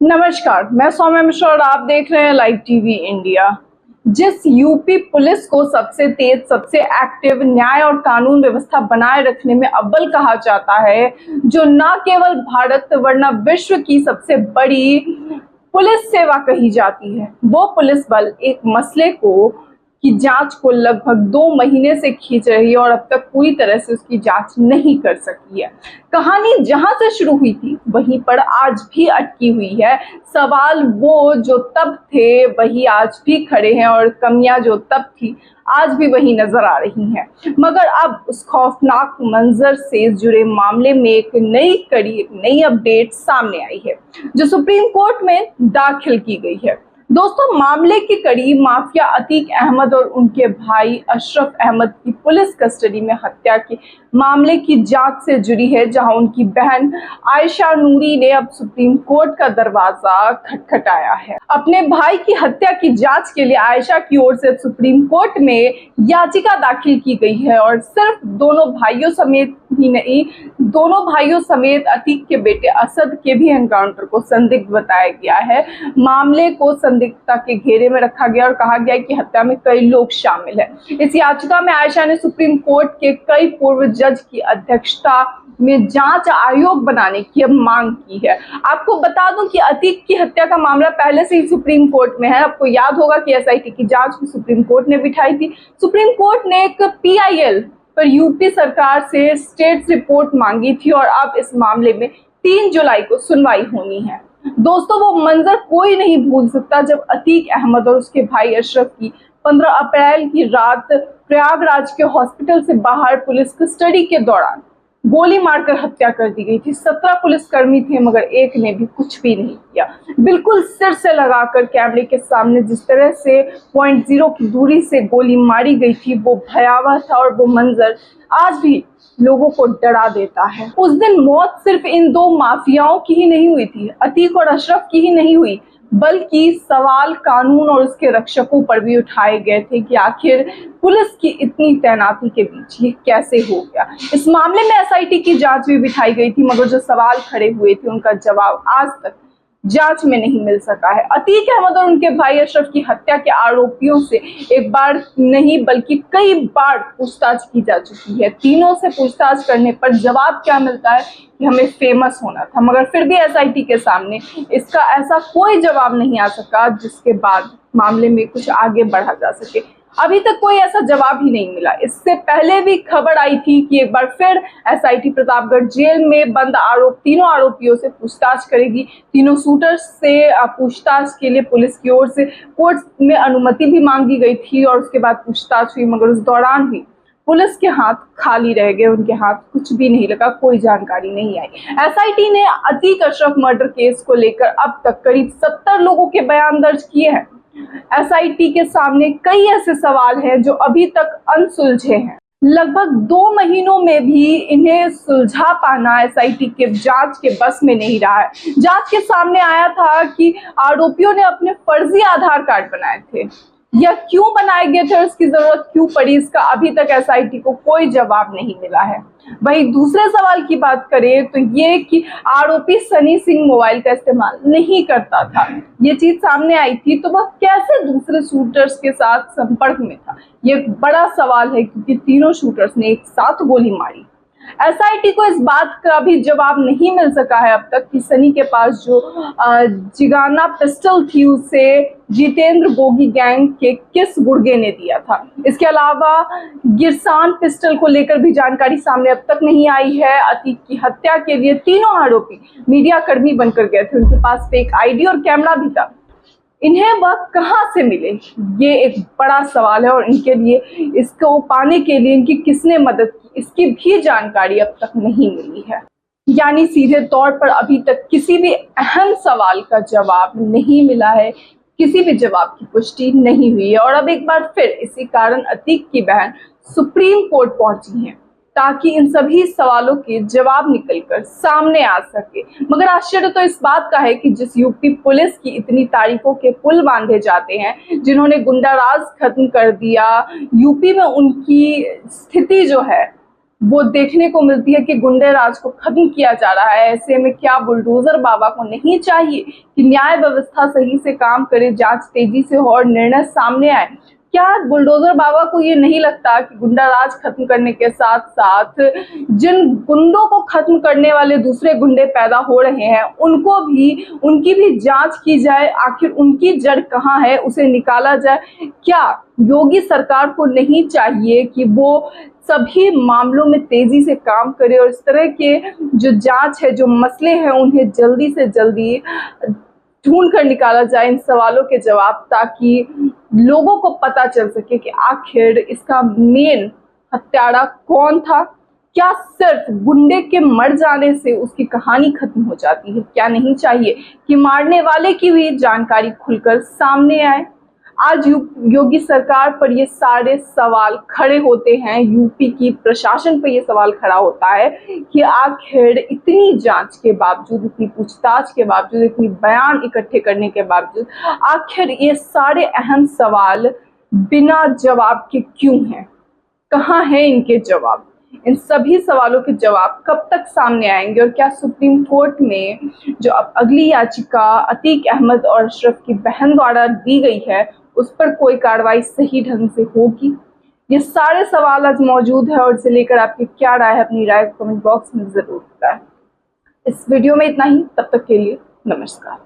नमस्कार, मैं सौम्या मिश्रा और आप देख रहे हैं लाइव टीवी इंडिया। जिस यूपी पुलिस को सबसे तेज, सबसे एक्टिव न्याय और कानून व्यवस्था बनाए रखने में अव्वल कहा जाता है, जो न केवल भारत वरना विश्व की सबसे बड़ी पुलिस सेवा कही जाती है, वो पुलिस बल एक मसले की जांच को लगभग 2 महीने से खींच रही है और अब तक पूरी तरह से उसकी जांच नहीं कर सकी है। कहानी जहां से शुरू हुई थी वहीं पर आज भी अटकी हुई है। सवाल वो जो तब थे वही आज भी खड़े हैं और कमियां जो तब थी आज भी वही नजर आ रही हैं। मगर अब उस खौफनाक मंजर से जुड़े मामले में एक नई अपडेट सामने आई है, जो सुप्रीम कोर्ट में दाखिल की गई है। दोस्तों, मामले की कड़ी माफिया अतीक अहमद और उनके भाई अशरफ अहमद की पुलिस कस्टडी में हत्या के मामले की जांच से जुड़ी है, जहां उनकी बहन आयशा नूरी ने अब सुप्रीम कोर्ट का दरवाजा खटखटाया है। अपने भाई की हत्या की जांच के लिए आयशा की ओर से सुप्रीम कोर्ट में याचिका दाखिल की गई है और सिर्फ दोनों भाइयों समेत अतीक के बेटे असद के भी एनकाउंटर को संदिग्ध बताया गया है। मामले को संदिग्धता के घेरे में रखा गया और कहा गया कि हत्या में कई लोग शामिल हैं। इस याचिका में आयशा ने सुप्रीम कोर्ट के कई पूर्व जज की अध्यक्षता में जांच आयोग बनाने की अब मांग की है। आपको बता दूं कि अतीक की हत्या का मामला पहले से ही सुप्रीम कोर्ट में है। आपको याद होगा कि एसआईटी की जांच भी सुप्रीम कोर्ट ने बिठाई थी। सुप्रीम कोर्ट ने एक पीआईएल पर यूपी सरकार से स्टेट्स रिपोर्ट मांगी थी और अब इस मामले में 3 जुलाई को सुनवाई होनी है। दोस्तों, वो मंजर कोई नहीं भूल सकता जब अतीक अहमद और उसके भाई अशरफ की 15 अप्रैल की रात प्रयागराज के हॉस्पिटल से बाहर पुलिस कस्टडी के दौरान गोली मारकर हत्या कर दी गई थी। 17 पुलिसकर्मी थे मगर एक ने भी कुछ भी नहीं किया। बिल्कुल सिर से लगाकर कैमरे के सामने जिस तरह से 0.0 की दूरी से गोली मारी गई थी, वो भयावह था और वो मंजर आज भी लोगों को डरा देता है। उस दिन मौत सिर्फ इन 2 माफियाओं की ही नहीं हुई थी, अतीक और अशरफ की ही नहीं हुई, बल्कि सवाल कानून और उसके रक्षकों पर भी उठाए गए थे कि आखिर पुलिस की इतनी तैनाती के बीच ये कैसे हो गया। इस मामले में एसआईटी की जांच भी बिठाई गई थी मगर जो सवाल खड़े हुए थे उनका जवाब आज तक जांच में नहीं मिल सका है। अतीक अहमद और उनके भाई अशरफ की हत्या के आरोपियों से एक बार नहीं बल्कि कई बार पूछताछ की जा चुकी है। तीनों से पूछताछ करने पर जवाब क्या मिलता है कि हमें फेमस होना था, मगर फिर भी एसआईटी के सामने इसका ऐसा कोई जवाब नहीं आ सका जिसके बाद मामले में कुछ आगे बढ़ा जा सके। अभी तक कोई ऐसा जवाब ही नहीं मिला। इससे पहले भी खबर आई थी कि एक बार फिर एसआईटी प्रतापगढ़ जेल में बंद तीनों आरोपियों से पूछताछ करेगी। तीनों शूटर्स से पूछताछ के लिए पुलिस की ओर से कोर्ट में अनुमति भी मांगी गई थी और उसके बाद पूछताछ हुई, मगर उस दौरान भी पुलिस के हाथ खाली रह गए। उनके हाथ कुछ भी नहीं लगा, कोई जानकारी नहीं आई। एसआईटी ने अतीक अशरफ मर्डर केस को लेकर अब तक करीब 70 लोगों के बयान दर्ज किए हैं। एसआईटी के सामने कई ऐसे सवाल हैं जो अभी तक अनसुलझे हैं। लगभग 2 महीनों में भी इन्हें सुलझा पाना एसआईटी के जांच के बस में नहीं रहा है। जांच के सामने आया था कि आरोपियों ने अपने फर्जी आधार कार्ड बनाए थे, या क्यों बनाए गए थे और इसकी जरूरत क्यों पड़ी, इसका अभी तक एसआईटी को कोई जवाब नहीं मिला है। वहीं दूसरे सवाल की बात करें तो ये कि आरोपी सनी सिंह मोबाइल का इस्तेमाल नहीं करता था, ये चीज सामने आई थी, तो वह कैसे दूसरे शूटर्स के साथ संपर्क में था, ये एक बड़ा सवाल है क्योंकि तीनों शूटर्स ने एक साथ गोली मारी। एसआईटी को इस बात का भी जवाब नहीं मिल सका है अब तक कि सनी के पास जो जिगाना पिस्टल थी उसे जितेंद्र बोगी गैंग के किस गुर्गे ने दिया था। इसके अलावा गिरसान पिस्टल को लेकर भी जानकारी सामने अब तक नहीं आई है। अतीक की हत्या के लिए तीनों आरोपी मीडिया कर्मी बनकर गए थे, उनके पास फेक आईडी और कैमरा भी था। इन्हें वह कहां से मिले, ये एक बड़ा सवाल है और इनके लिए इसको पाने के लिए इनकी किसने मदद की, इसकी भी जानकारी अब तक नहीं मिली है। यानी सीधे तौर पर अभी तक किसी भी अहम सवाल का जवाब नहीं मिला है, किसी भी जवाब की पुष्टि नहीं हुई है और अब एक बार फिर इसी कारण अतीक की बहन सुप्रीम कोर्ट पहुंची है ताकि इन सभी सवालों के जवाब निकलकर सामने आ सके। मगर आश्चर्य तो इस बात का है कि जिस यूपी पुलिस की इतनी तारीफों के पुल बांधे जाते हैं, जिन्होंने गुंडाराज खत्म कर दिया, यूपी में उनकी स्थिति जो है वो देखने को मिलती है कि गुंडे राज को खत्म किया जा रहा है। ऐसे में क्या बुलडोजर बाबा को नहीं चाहिए कि न्याय व्यवस्था सही से काम करे, जांच तेजी से हो और निर्णय सामने आए? क्या बुलडोजर बाबा को ये नहीं लगता कि गुंडा राज खत्म करने के साथ साथ जिन गुंडों को खत्म करने वाले दूसरे गुंडे पैदा हो रहे हैं उनकी भी जांच की जाए, आखिर उनकी जड़ कहाँ है उसे निकाला जाए? क्या योगी सरकार को नहीं चाहिए कि वो सभी मामलों में तेजी से काम करे और इस तरह के जो जांच है, जो मसले हैं, उन्हें जल्दी से जल्दी ढूंढ कर निकाला जाए इन सवालों के जवाब, ताकि लोगों को पता चल सके कि आखिर इसका मेन हत्यारा कौन था? क्या सिर्फ गुंडे के मर जाने से उसकी कहानी खत्म हो जाती है? क्या नहीं चाहिए कि मारने वाले की भी जानकारी खुलकर सामने आए? आज योगी सरकार पर ये सारे सवाल खड़े होते हैं, यूपी की प्रशासन पर ये सवाल खड़ा होता है कि आखिर इतनी जांच के बावजूद, इतनी पूछताछ के बावजूद, इतनी बयान इकट्ठे करने के बावजूद आखिर ये सारे अहम सवाल बिना जवाब के क्यों हैं? कहाँ है इनके जवाब? इन सभी सवालों के जवाब कब तक सामने आएंगे? और क्या सुप्रीम कोर्ट में जो अब अगली याचिका अतीक अहमद और अशरफ की बहन द्वारा दी गई है उस पर कोई कार्रवाई सही ढंग से होगी? ये सारे सवाल आज मौजूद है और इसे लेकर आपकी क्या राय है, अपनी राय कमेंट बॉक्स में जरूर बताएं। इस वीडियो में इतना ही, तब तक के लिए नमस्कार।